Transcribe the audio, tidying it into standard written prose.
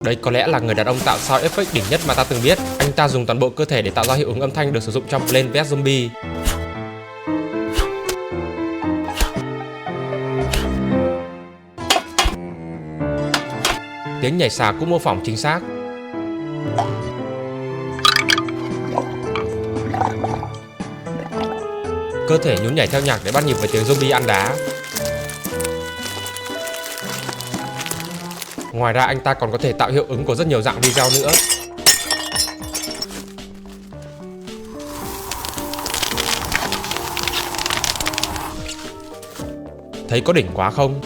Đây có lẽ là người đàn ông tạo sound effect đỉnh nhất mà ta từng biết. Anh ta dùng toàn bộ cơ thể để tạo ra hiệu ứng âm thanh được sử dụng trong Plants vs Zombies. Tiếng nhảy xà cũng mô phỏng chính xác. Cơ thể nhún nhảy theo nhạc để bắt nhịp với tiếng zombie ăn đá. Ngoài ra anh ta còn có thể tạo hiệu ứng của rất nhiều dạng video nữa. Thấy có đỉnh quá không?